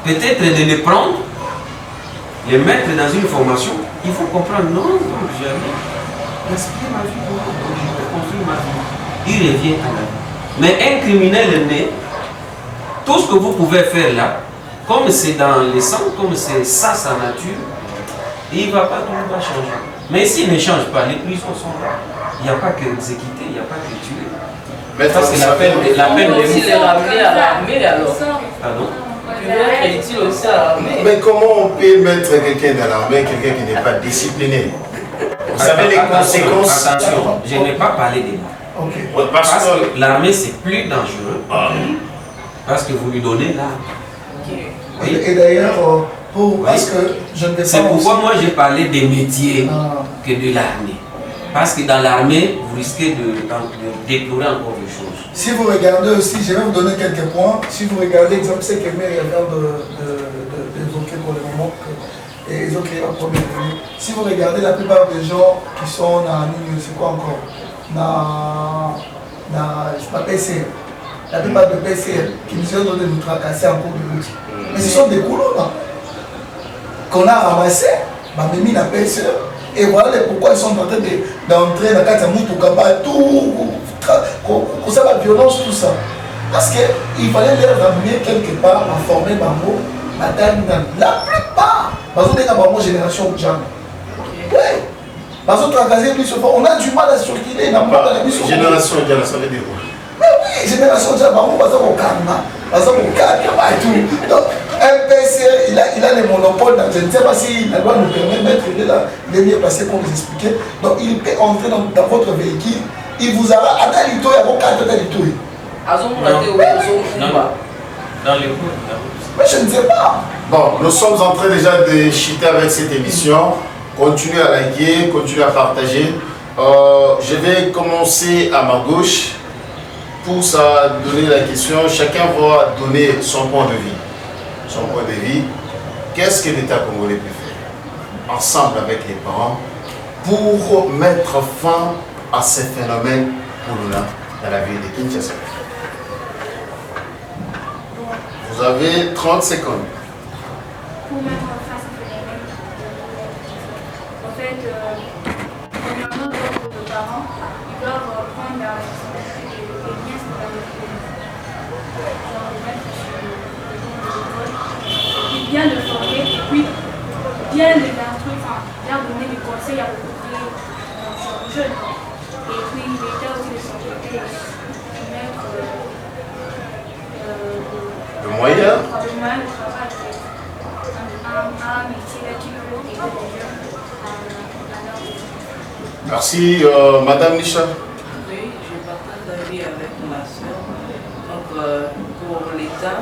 peut-être de les prendre, les mettre dans une formation. Il faut comprendre, non, donc j'ai inspiré ma vie, je vais construire ma vie. Il revient à la vie. Mais un criminel né, tout ce que vous pouvez faire là, comme c'est dans le sang, comme c'est ça sa nature, il ne va pas tout le temps changer. Mais s'il ne change pas, les prisons sont là. Il n'y a pas que exécuter, il n'y a pas que tuer. Mais parce que la peine de aussi les ramener à l'armée alors. Pardon? Est utile aussi à l'armée. Mais comment on peut mettre quelqu'un dans l'armée, quelqu'un qui n'est pas discipliné? Vous savez les conséquences. Attention, je n'ai pas parlé des morts. Okay. Parce que l'armée c'est plus dangereux. Parce que vous lui donnez l'arme. Oui. Et d'ailleurs, parce que je ne vais pas. C'est pourquoi moi j'ai parlé des métiers que de l'armée. Parce que dans l'armée, vous risquez de déplorer encore des choses. Si vous regardez aussi, je vais vous donner quelques points. Si vous regardez, exemple, c'est que Mary vient d'évoquer pour le moment, et ils ont créé la première année. Si vous regardez la plupart des gens qui sont dans c'est quoi encore? Je pas PCR. La plupart de PCR qui nous ont donné de nous tracasser en cours de route. Mais ce sont des coulots là qu'on a ramassés, même mis la PCR. Et voilà pourquoi ils sont en train d'entrer dans la carte à Moutoukaba, tout, ça la violence, tout ça. Parce qu'il fallait les ramener quelque part, à former Bambo, la plupart, Bambo génération de gens. Oui. On a du mal à circuler dans la mission. Génération de gens, ça veut dire quoi? Mais oui, génération de gens, Bambo, tout. Donc, un PC, il a le monopole, je ne sais pas si la loi nous permet de mettre les mieux passés pour vous expliquer. Donc il peut entrer dans votre véhicule, il vous aura à Dalito et à vos cartes Dalito. Dans les cours. Mais je ne sais pas. Bon, nous sommes en train déjà de chuter avec cette émission. Continuez à liker, continuez à partager. Je vais commencer à ma gauche. Pour ça, donner la question, chacun va donner son point de vue. Son point de vue, qu'est-ce que l'État congolais peut faire ensemble avec les parents pour mettre fin à ces phénomènes dans la ville de Kinshasa? Vous avez 30 secondes. Pour mettre fin à ces phénomènes, en fait, premièrement, les parents, ils doivent prendre la responsabilité de bien se faire le l'école, et bien le former, et puis bien les instruire, enfin, bien donner des conseils à aux jeunes. Et puis l'État aussi de son côté, mettre le moyen de travail, un métier là qui peut aider les jeunes à leur vie. Merci, Madame Nisha. Oui, je partage d'avis avec ma soeur. Donc, pour l'État,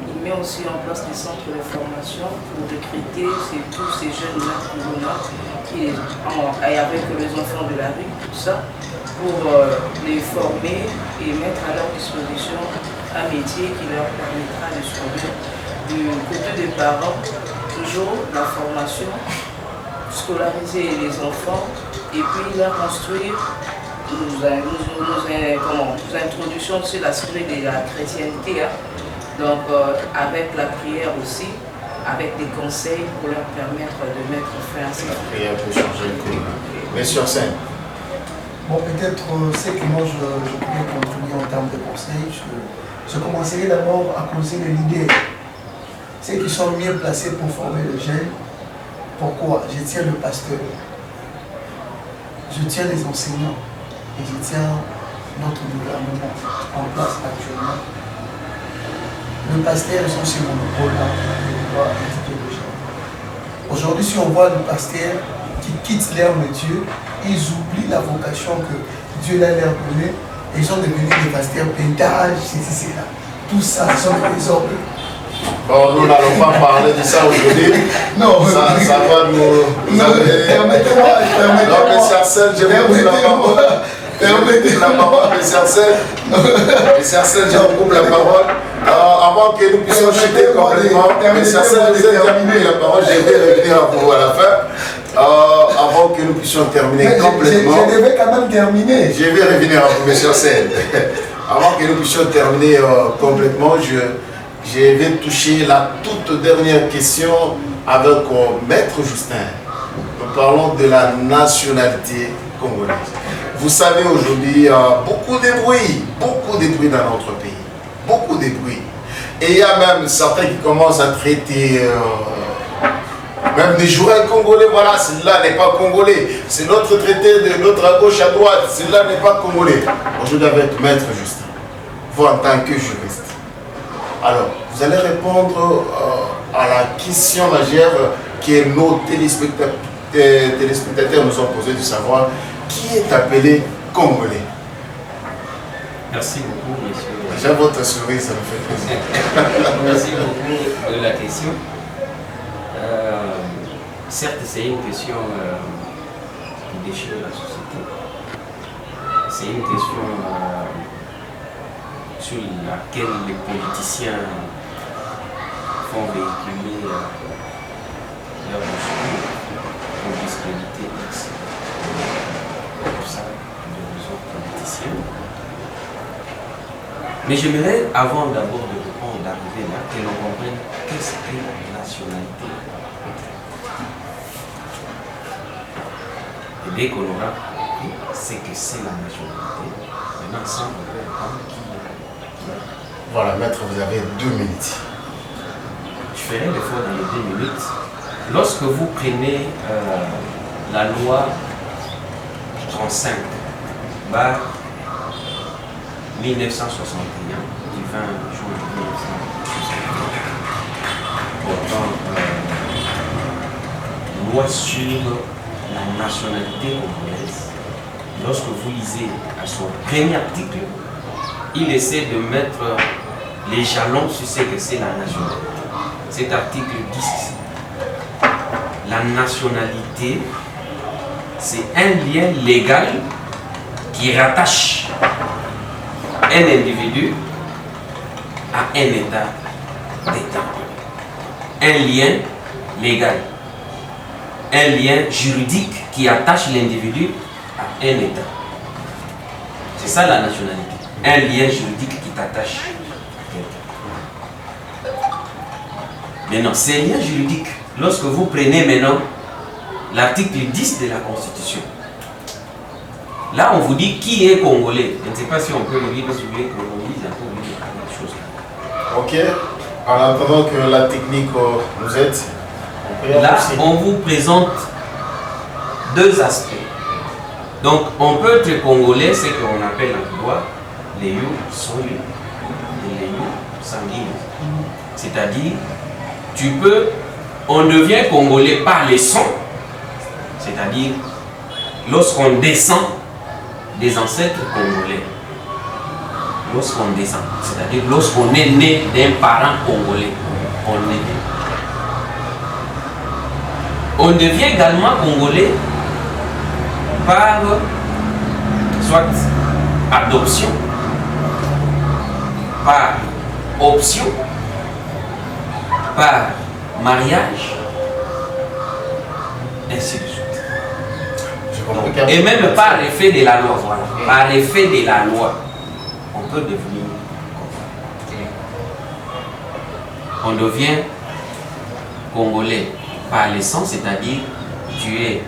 il met aussi en place des centres de formation pour recruter tous ces jeunes-là, et avec les enfants de la rue, tout ça, pour les former et mettre à leur disposition un métier qui leur permettra de survivre. Du côté des parents, toujours la formation, scolariser les enfants et puis leur construire nos introductions sur l'aspect de la chrétienté. Hein. Donc avec la prière aussi, avec des conseils pour leur permettre de mettre fin à ça. La prière pour changer le climat. Mais sur scène. Bon, peut-être ce que moi je pourrais contribuer en termes de conseils, je commencerai d'abord à causer les leaders. Ceux qui sont mieux placés pour former les jeunes. Pourquoi? Je tiens le pasteur, je tiens les enseignants et je tiens notre gouvernement en place actuellement. Le pasteur est sur ce monopole-là, il doit éduquer les gens. Aujourd'hui, si on voit le pasteur qui quitte l'ère de Dieu, ils oublient la vocation que Dieu leur donné et ils sont devenus des pasteurs pétage, c'est là. Tout ça, ce sont des désordres. Bon, nous n'allons pas parler de ça aujourd'hui. Non, ça va nous... Permettez-moi. Non, mais Sarcel, je vous coupe la parole. Permettez la parole, mais Sarcel. Je vous coupe la parole. Avant que nous puissions chuter complètement, mais Sarcel, je vous ai terminé la parole, je vais revenir à vous à la fin. Avant que nous puissions terminer complètement. Je devais quand même terminer. Je vais revenir à vous, M. Sarcel. Avant que nous puissions terminer complètement, je vais toucher la toute dernière question avec Maître Justin. Nous parlons de la nationalité congolaise. Vous savez aujourd'hui, beaucoup de bruit dans notre pays. Beaucoup de bruit. Et il y a même certains qui commencent à traiter même des joueurs congolais. Voilà, celui-là n'est pas congolais. C'est notre traité de notre à gauche à droite. Celui-là n'est pas congolais. Aujourd'hui avec Maître Justin, vous en tant que juriste. Alors, vous allez répondre à la question majeure que nos téléspectateurs nous ont posé de savoir qui est appelé Congolais. Merci beaucoup, monsieur. Déjà, votre souris, ça me fait plaisir. Merci beaucoup de la question. Certes, c'est une question qui déchire la société. C'est une question sur laquelle les politiciens font véhiculer leur discours pour discréditer X. Pour ça, de raisons politiciens. Mais j'aimerais, avant d'abord de répondre, d'arriver là, que l'on comprenne qu'est-ce que la nationalité. Et dès qu'on aura compris ce que c'est la nationalité, maintenant, ça, on peut répondre qui. Voilà, maître, vous avez 2 minutes. Je ferai l'effort dans les 2 minutes. Lorsque vous prenez la loi 35 bar 1961 du 20 juin 1961 portant loi sur la nationalité congolaise, lorsque vous lisez à son premier article, il essaie de mettre les jalons sur ce que c'est la nationalité. Cet article dit ceci. La nationalité, c'est un lien légal qui rattache un individu à un état déterminé. Un lien légal. Un lien juridique qui attache l'individu à un état. C'est ça la nationalité. Un lien juridique qui t'attache. Maintenant, ces liens juridiques, lorsque vous prenez maintenant l'article 10 de la Constitution, là on vous dit qui est congolais. Je ne sais pas si on peut le lire, si vous voulez qu'on le lise un peu, la chose. Ok. En attendant que la technique nous aide, là, on vous présente deux aspects. Donc, on peut être congolais, ce qu'on appelle en droit les you sanguins et les you sanguines. C'est-à-dire, on devient congolais par les sons, c'est-à-dire lorsqu'on descend des ancêtres congolais. Lorsqu'on descend, c'est-à-dire lorsqu'on est né d'un parent congolais, on devient également congolais par soit adoption, par option, par mariage, ainsi de suite. Et même par effet de la loi. Voilà. Par effet de la loi, on peut devenir congolais. On devient congolais par l'essence, c'est-à-dire tu es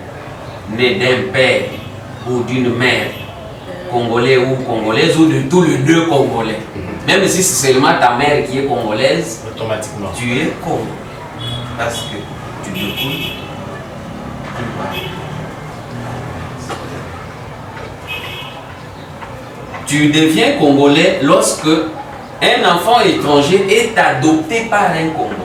né d'un père ou d'une mère congolais ou congolaise ou de tous les deux congolais. Même si c'est seulement ta mère qui est congolaise, automatiquement tu es congolais. Parce que tu découles du père. Tu deviens congolais lorsque un enfant étranger est adopté par un Congolais.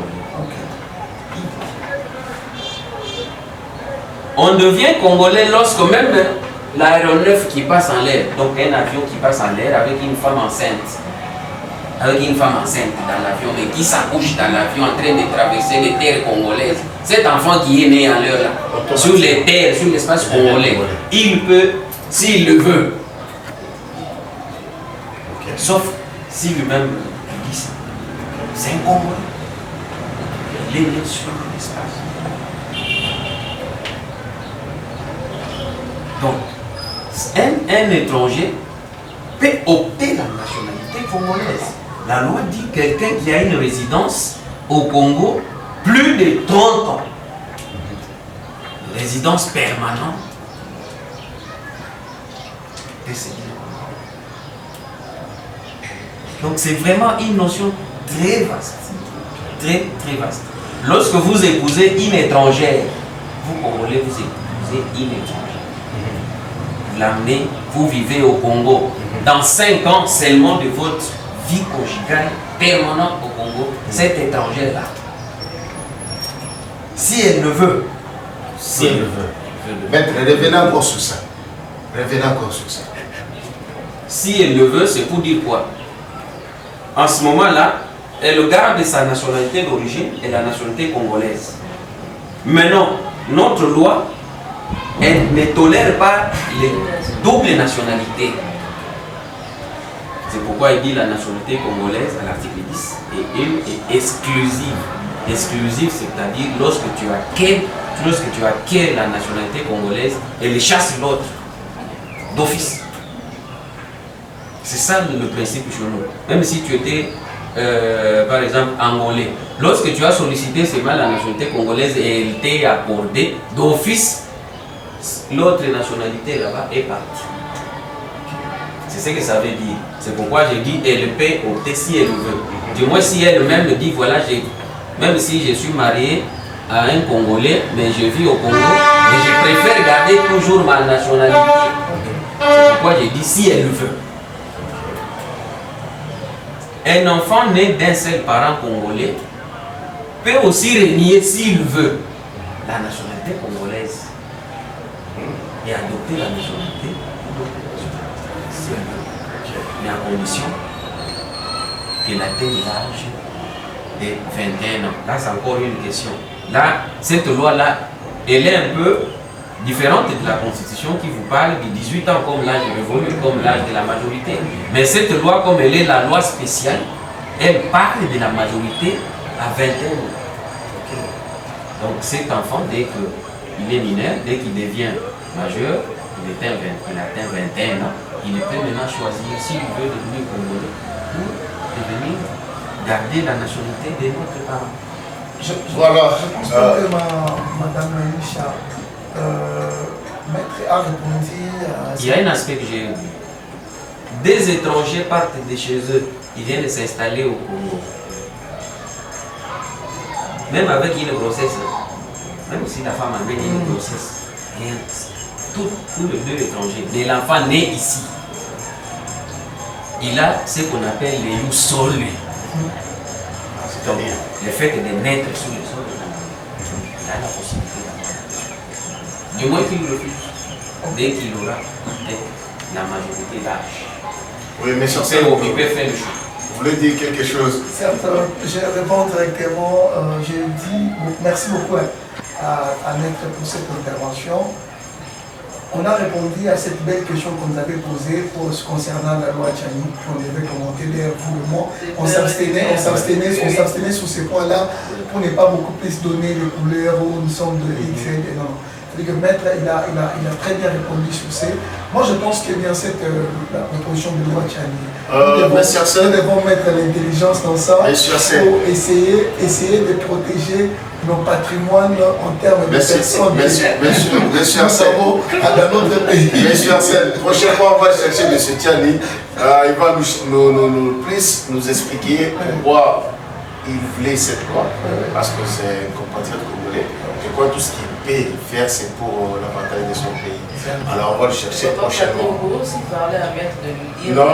On devient congolais lorsque même l'aéronef qui passe en l'air, donc un avion qui passe en l'air avec une femme enceinte dans l'avion et qui s'accouche dans l'avion en train de traverser les terres congolaises, cet enfant qui est né en l'air là, sur les terres, sur l'espace congolais, il peut, s'il le veut, sauf si lui-même dit ça, c'est un Congolais, il est né sur l'espace. Donc, un étranger peut opter la nationalité congolaise. La loi dit que quelqu'un qui a une résidence au Congo plus de 30 ans, résidence permanente, donc c'est vraiment une notion très vaste, très vaste. Lorsque vous épousez une étrangère, vous Congolais, vous épousez une étrangère. Vous l'amenez, vous vivez au Congo. Dans 5 ans seulement de votre vie conjugale permanente au Congo, cette étrangère-là, si elle le veut, Maître, revenez encore sur ça. Si elle le veut, c'est pour dire quoi? En ce moment-là, elle garde sa nationalité d'origine et la nationalité congolaise. Maintenant, notre loi, elle ne tolère pas les doubles nationalités. C'est pourquoi il dit la nationalité congolaise à l'article 10 et une est exclusive. Exclusive, c'est-à-dire lorsque tu acquiers la nationalité congolaise, elle chasse l'autre d'office. C'est ça le principe chez nous. Même si tu étais, par exemple, angolais, lorsque tu as sollicité seulement la nationalité congolaise et elle t'est accordée d'office, l'autre nationalité là-bas est partie. C'est ce que ça veut dire. C'est pourquoi j'ai dit elle peut opter si elle veut. Du moins si elle-même me dit voilà, même si je suis marié à un Congolais, mais je vis au Congo, mais je préfère garder toujours ma nationalité. C'est pourquoi j'ai dit si elle veut. Un enfant né d'un seul parent congolais peut aussi renier s'il veut la nationalité congolaise et adopter la nationalité s'il veut. Mais à condition qu'il atteigne l'âge de 21 ans. Là, c'est encore une question. Là, cette loi-là, elle est un peu différente de la Constitution qui vous parle de 18 ans comme l'âge révolu, comme l'âge de la majorité. Mais cette loi, comme elle est la loi spéciale, elle parle de la majorité à 21 ans. Donc cet enfant, dès qu'il est mineur, dès qu'il devient majeur, il atteint 21 ans, il peut maintenant choisir s'il veut devenir congolais ou devenir garder la nationalité de notre parent. Voilà. Je pense que Madame Micha, Maître a répondu à... Il y a un aspect que j'ai oublié. Des étrangers partent de chez eux, ils viennent s'installer au Congo. même avec une grossesse, même si la femme amène une grossesse, rien, tout le deux étrangers, mais l'enfant né ici, il a ce qu'on appelle les loups sols. C'est-à-dire le fait de naître sur le sol, il a la possibilité d'avoir. Du moins qu'il refuse, dès qu'il aura la majorité d'âge. Oui, mais sur c'est occupé faire le choix. Vous voulez dire quelque chose? Certes, je réponds directement. Je dis merci beaucoup à Maître pour cette intervention. On a répondu à cette belle question qu'on nous avait posée concernant la loi Tchani, qu'on devait commenter l'air, vous et moi. On s'abstenait sur ces points-là pour ne pas beaucoup plus donner les couleurs où nous sommes de X et non. C'est-à-dire que Maître, il a très bien répondu sur ces. Moi, je pense que bien la proposition de loi Tchani. Nous devons mettre l'intelligence dans ça pour essayer de protéger nos patrimoines en termes de personnes. Monsieur dans notre pays. Monsieur Arsène, prochainement, on va chercher M. Tchani. Il va nous expliquer pourquoi il voulait cette loi. Parce que c'est un compatriote congolais. Je crois que tout ce qu'il peut faire, c'est pour la bataille de son pays. Alors on va le chercher prochainement. Non.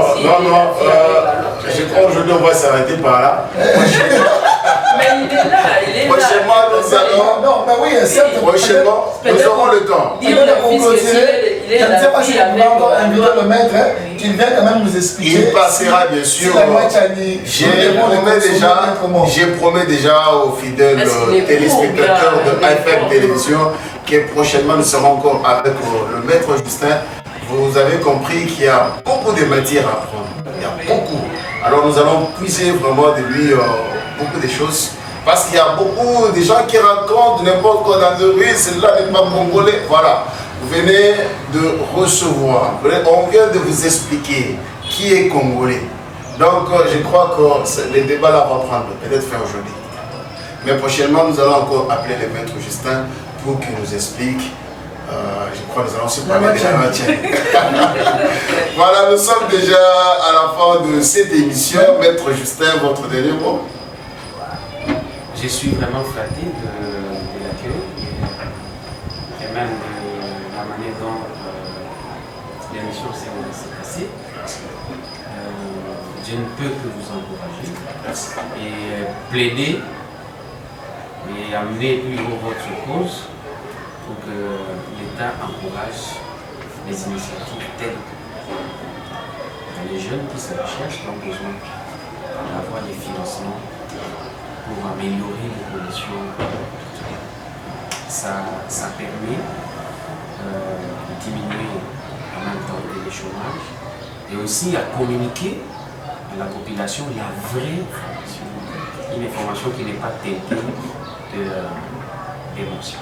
Je crois qu'aujourd'hui on va s'arrêter par là. Mais il est là, prochainement, nous allons. Non, mais oui, certes. Prochainement, nous aurons le temps. Je ne sais pas si on va encore inviter le maître, qu'il vienne quand même nous expliquer. Il passera bien sûr. Je promets déjà aux fidèles téléspectateurs de IFM Télévision que prochainement nous serons encore avec le maître Justin. Vous avez compris qu'il y a beaucoup de matières à apprendre. Il y a beaucoup. Alors nous allons puiser vraiment de lui beaucoup de choses. Parce qu'il y a beaucoup de gens qui racontent n'importe quoi dans de rue, celui-là n'est pas congolais. Voilà. Vous venez de recevoir. On vient de vous expliquer qui est congolais. Donc je crois que les débats là vont prendre peut-être fin aujourd'hui. Mais prochainement nous allons encore appeler le maître Justin pour qu'il nous explique. Je crois que nous allons aussi parler de la matière. Voilà, nous sommes déjà à la fin de cette émission. Maître Justin, votre dernier mot? Je suis vraiment flatté de l'accueil et même de la manière dont l'émission s'est passée. Je ne peux que vous encourager et plaider et amener plus haut votre cause pour que l'État encourage les initiatives telles que les jeunes qui se recherchent ont besoin d'avoir des financements pour améliorer les conditions. Ça permet de diminuer en même temps le chômage et aussi à communiquer à la population la vraie information, une information qui n'est pas teintée d'émotion.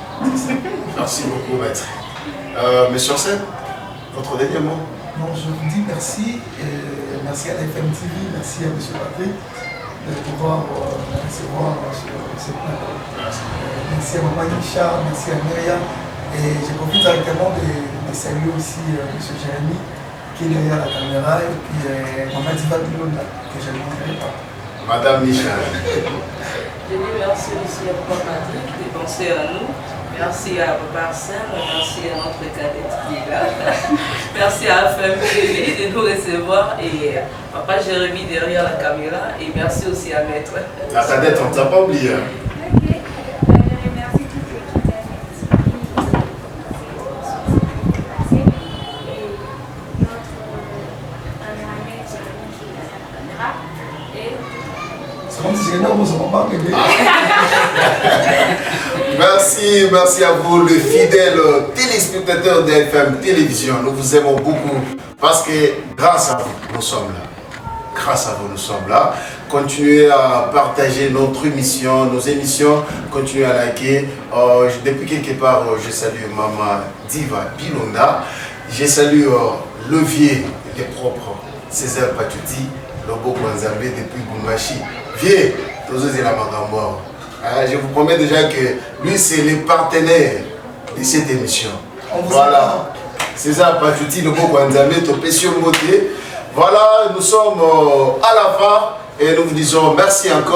Merci beaucoup, maître. Monsieur Arsène, votre dernier mot? Non, je vous dis merci. Merci à la FM TV, merci à M. Patrick de pouvoir recevoir ce plateau. Merci à Maman Nisha, merci à Myriam. Et je profite directement de saluer aussi M. Jérémy qui est derrière la caméra et puis Maman Diva Bilona que je ne manquerai pas. Madame Nisha. Je dis merci aussi à Papa Patrick de penser à nous. Merci à Papa Arsène, merci à notre cadette qui est là. Merci à FM TV de nous recevoir et Papa Jérémy derrière la caméra et merci aussi à Maître. La cadette, on ne t'a pas oublié. Ok, je remercie toute l'équipe et notre ami Jérémy qui est à la caméra. C'est comme si j'étais dans mon banque. Merci à vous, les fidèles téléspectateurs de FM Télévision. Nous vous aimons beaucoup parce que grâce à vous, nous sommes là. Grâce à vous, nous sommes là. Continuez à partager notre émission, nos émissions. Continuez à liker. Depuis quelque part, je salue Maman Diva Bilona. Je salue Levier, les propres César Patuti, Lobo Kwanzambe depuis Bumbashi. Vieux, tous les Magambo. Je vous promets déjà que lui, c'est le partenaire de cette émission. Voilà. César Patuti, le beau Kwanzambe, Topesio Moté. Voilà, nous sommes à la fin et nous vous disons merci encore.